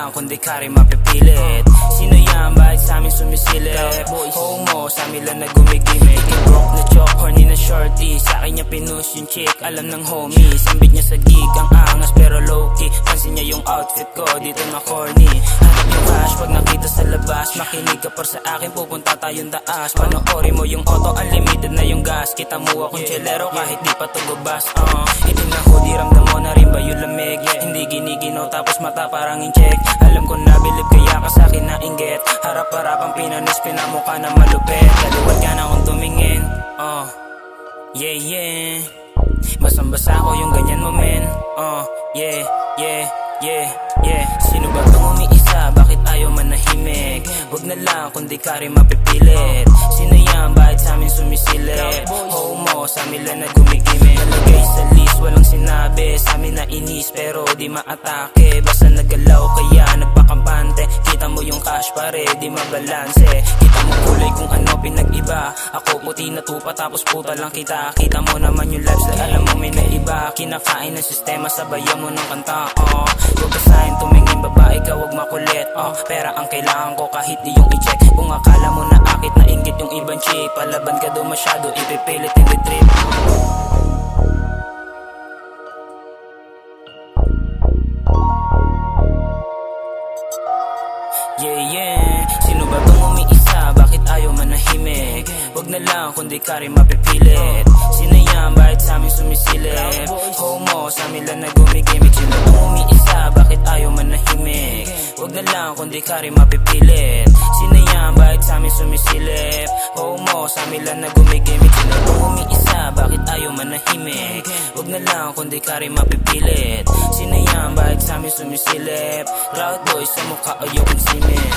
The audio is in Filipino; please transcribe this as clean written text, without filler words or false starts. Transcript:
lang kundi ka rin mapipilit. Sino yan? Bakit sa amin sumisilip? Homo, sa amin lang na gumigimik. Broke na chok, horny na shorty. Sa akin niya pinush yung chick, alam ng homies. Ambit niya sa gig, ang angas pero low-key. Pansin niya yung outfit ko, dito na corny. Hanap yung cash, pag nakita sa labas. Makinig ka por sa akin, pupunta tayong taas. Panoorin mo yung auto, unlimited na yung gas. Kita mo akong chelero kahit di pa to gubas. Itim na hoodie, ramdam mo na rin ba yung lamig? Hindi giniginaw tapos mata parang incheck. Alam ko na bilib kaya ka sa'kin na inggit. Harap-harapang pinanis, pinamukha na malupit. Kaluwag ka na kung tumingin. Yeah, yeah. Basang-basa ko yung ganyan mo, men. Yeah, yeah, yeah, yeah. Sino ba itong umiisa? Bakit ayaw manahimik? Wag na lang kundi ka rin mapipilit. Sino yan? Bakit sa amin sumisilip? Homo, sa amin lang na gumigimik. Nalagay sa list, walang sinabi. Sa amin na inis, pero di maatake. Basta nagalaw, kaya nagpakampante. Kita mo yung cash pare, di mabalanse. Kita mo kulay kung ano pinag-iba. Ako puti na tupa, tapos puta lang kita. Kita mo naman yung lifestyle, alam mo may naiba. Kinakain ng sistema, sabayan mo ng kanta. Huwag ka sa'kin tumingin, babae ka, huwag makulit. Pera ang kailangan ko kahit di yung i-check. Kung akala mo na akit na inggit yung ibang chick, palaban ka daw masyado, ipipilit in the trip. Yeah, yeah. Sino ba itong umiisa? Bakit ayaw manahimik? Wag na lang kundi ka rin mapipilit. Sino yan? Bakit sa amin sumisilip? Homo, sa amin lang na gumigimik. Sino itong umiisa? Bakit ayaw manahimik? Wag na lang kundi ka rin mapipilit. Sino yan? Bakit sa amin sumisilip? Homo, sa amin lang na gumigimik. Sino itong umiisa? Bakit ayaw manahimik? Wag na lang kundi ka rin mapipilit. Sino yan? Bakit sa amin sumisilip? Proud boy sa mukha, ayokong simip.